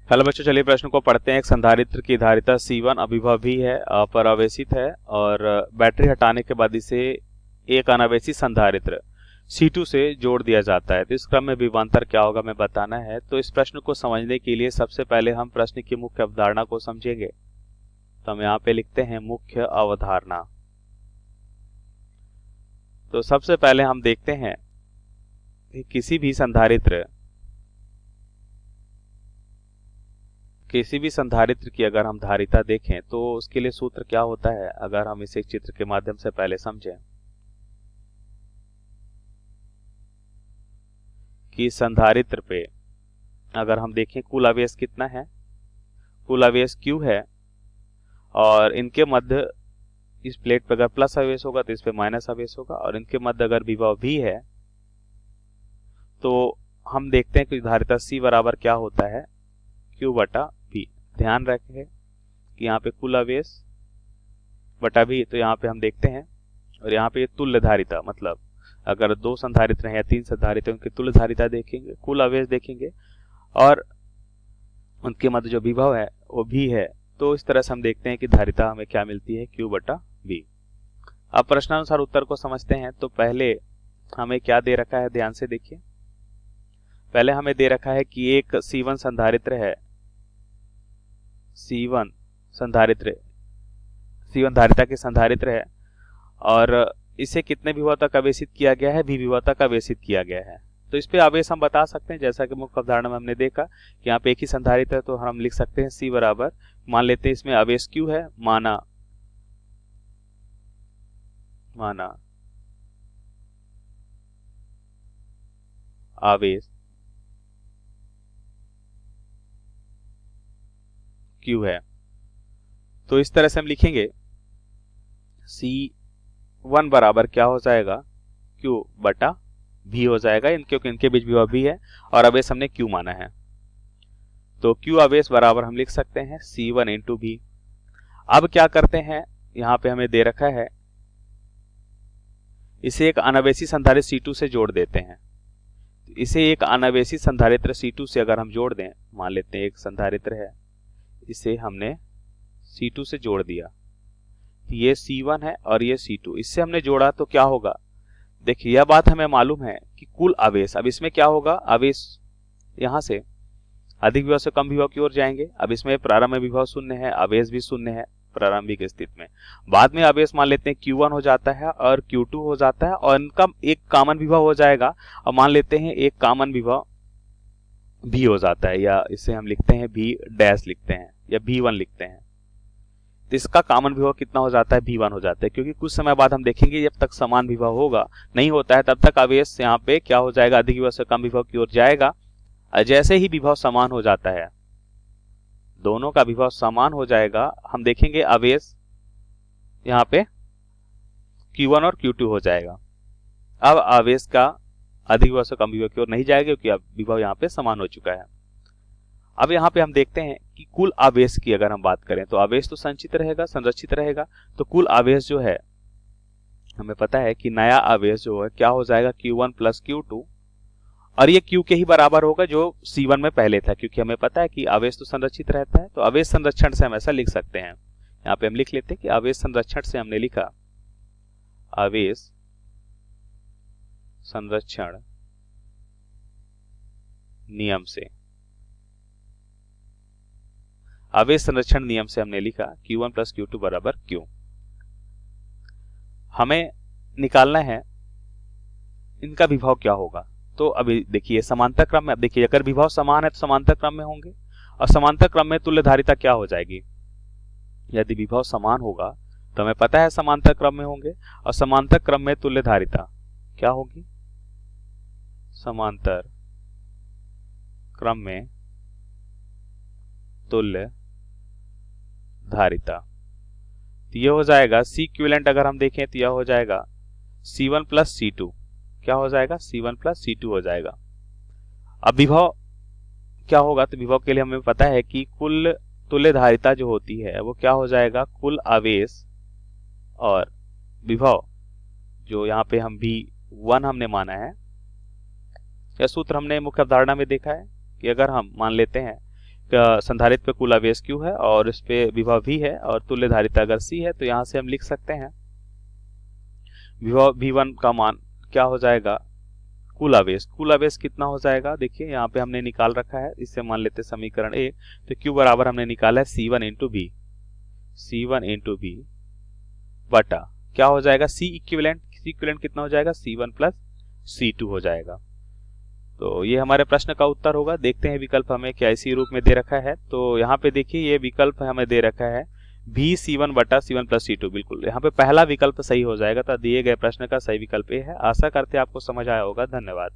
Hello बच्चों, चलिए प्रश्न को पढ़ते हैं। एक संधारित्र की धारिता C1 अभिभव भी है, अपरावेशित है और बैटरी हटाने के बाद इसे एक अनावेशी संधारित्र C2 से जोड़ दिया जाता है। तो इस क्रम में विभवांतर क्या होगा हमें बताना है। तो इस प्रश्न को समझने के लिए सबसे पहले हम प्रश्न की मुख्य अवधारणा को समझेंगे। तो हम यहाँ पे लिखते हैं मुख्य अवधारणा। तो सबसे पहले हम देखते हैं कि किसी भी संधारित्र की अगर हम धारिता देखें तो उसके लिए सूत्र क्या होता है, अगर हम इसे चित्र के माध्यम से पहले समझें कि संधारित्र पे अगर हम देखें कुल आवेश कितना है, कुल आवेश Q है और इनके मध्य इस प्लेट पे अगर प्लस आवेश होगा तो इस पे माइनस आवेश होगा और इनके मध्य अगर विभव भी है तो हम देखते हैं कि धारिता C बराबर क्या होता है, Q बटा V। ध्यान रखें कि यहाँ पे कुल आवेश बटा V, तो यहाँ पे हम देखते हैं और यहाँ पे तुल्य धारिता, मतलब अगर दो संधारित्र हैं या तीन संधारित्र उनकी तुल्य धारिता देखेंगे, कुल आवेश देखेंगे और उनके मध्य जो विभव है वो भी है। तो इस तरह से हम देखते हैं कि धारिता हमें क्या मिलती है, Q बटा V। अब प्रश्नानुसार उत्तर को समझते हैं। तो पहले हमें क्या दे रखा है, ध्यान से देखिए। पहले हमें दे रखा है कि एक C1 संधारित्र है, C1 धारिता के संधारित्र है और इसे कितने विभव तक आवेशित किया गया है, V विभव तक आवेशित किया गया है। तो इस पे आवेश हम बता सकते हैं, जैसा कि मुख्य अवधारणा में हमने देखा कि यहाँ पे एक ही संधारित्र है, तो हम लिख सकते हैं C बराबर, मान लेते हैं इसमें आवेश Q है, माना आवेश Q है। तो इस तरह से हम लिखेंगे C1 बराबर क्या हो जाएगा, Q बटा V हो जाएगा, क्योंकि इनके बीच विभव भी है और आवेश हमने Q माना है। तो Q आवेश बराबर हम लिख सकते हैं C1 इंटू V। अब क्या करते हैं, यहाँ पे हमें दे रखा है, इसे एक अनावेशी संधारित्र C2 से जोड़ देते हैं। इसे एक अनावेशी संधारित्र C2 से अगर हम जोड़ दें, मान लेते हैं एक संधारित्र है, इसे हमने C2 से जोड़ दिया, ये C1 है और ये C2, इससे हमने जोड़ा तो क्या होगा, देखिए यह बात हमें मालूम है कि कुल आवेश, अब इसमें क्या होगा, आवेश यहां से अधिक विभव से कम विभव की ओर जाएंगे। अब इसमें प्रारंभ में विभव शून्य है, आवेश भी शून्य है प्रारंभिक स्थिति में। बाद में आवेश मान लेते हैं Q1 हो जाता है और Q2 हो जाता है और इनका एक कॉमन विभव हो जाएगा और मान लेते हैं एक कॉमन विभव V हो जाता है, या इसे हम लिखते हैं V डैश लिखते हैं या V1 लिखते हैं। तो इसका कॉमन विभव कितना हो जाता है, V1 हो जाता है, क्योंकि कुछ समय बाद हम देखेंगे जब तक समान विभव होगा नहीं होता है तब तक आवेश यहाँ पे क्या हो जाएगा, अधिक विभव से कम विभव की ओर जाएगा। जैसे ही विभव समान हो जाता है, दोनों का विभव समान हो जाएगा, हम देखेंगे आवेश यहाँ पे Q1 और Q2 हो जाएगा। अब आवेश का अधिक विभव से कम विभव की ओर नहीं जाएगा क्योंकि अब विभव यहाँ पे समान हो चुका है। अब यहाँ पे हम देखते हैं कि कुल आवेश की अगर हम बात करें तो आवेश तो संचित रहेगा, संरक्षित रहेगा। तो कुल आवेश जो है हमें पता है कि नया आवेश जो है क्या हो जाएगा, Q1 प्लस Q2, और ये Q के ही बराबर होगा जो C1 में पहले था, क्योंकि हमें पता है कि आवेश तो संरक्षित रहता है। तो आवेश संरक्षण से हम ऐसा लिख सकते हैं, यहाँ पे हम लिख लेते हैं कि आवेश संरक्षण से हमने लिखा, आवेश संरक्षण नियम से, आवेश संरक्षण नियम से हमने लिखा Q1 प्लस Q2 बराबर Q। हमें निकालना है इनका विभव क्या होगा। तो अभी देखिए समांतर क्रम में, अब देखिए अगर विभव समान है तो समांतर क्रम में होंगे और समांतर क्रम में तुल्य धारिता क्या हो जाएगी, यदि विभव समान होगा तो हमें पता है समांतर क्रम में होंगे और समांतर क्रम में तुल्य धारिता क्या होगी, समांतर क्रम में तुल्य धारिता। तो यह हो जाएगा C इक्विवेलेंट, अगर हम देखें तो यह हो जाएगा C1 प्लस C2, क्या हो जाएगा, C1 प्लस C2 हो जाएगा। अब विभव क्या होगा, तो विभव के लिए हमें पता है कि कुल तुल्य धारिता जो होती है वो क्या हो जाएगा, कुल आवेश और विभव, जो यहाँ पे हम V1 हमने माना है, यह सूत्र हमने मुख्य अवधारणा में देखा है कि अगर हम मान लेते हैं संधारित्र पे कुल आवेश Q है और इस पे विभव V है और तुल्य धारिता अगर C है, तो यहाँ से हम लिख सकते हैं विभव V1 का मान क्या हो जाएगा, कुल आवेश कितना हो जाएगा, देखिए यहाँ पे हमने निकाल रखा है, इससे मान लेते हैं समीकरण 1, तो Q बराबर हमने निकाला है C1 इंटू V बटा क्या हो जाएगा C इक्विवेलेंट कितना हो जाएगा, C1 प्लस C2 हो जाएगा। तो ये हमारे प्रश्न का उत्तर होगा। देखते हैं विकल्प हमें क्या इसी रूप में दे रखा है। तो यहाँ पे देखिए ये विकल्प हमें दे रखा है भी C1 बटा C1 प्लस C2, बिल्कुल यहाँ पे पहला विकल्प सही हो जाएगा। तो दिए गए प्रश्न का सही विकल्प ये है। आशा करते हैं आपको समझ आया होगा। धन्यवाद।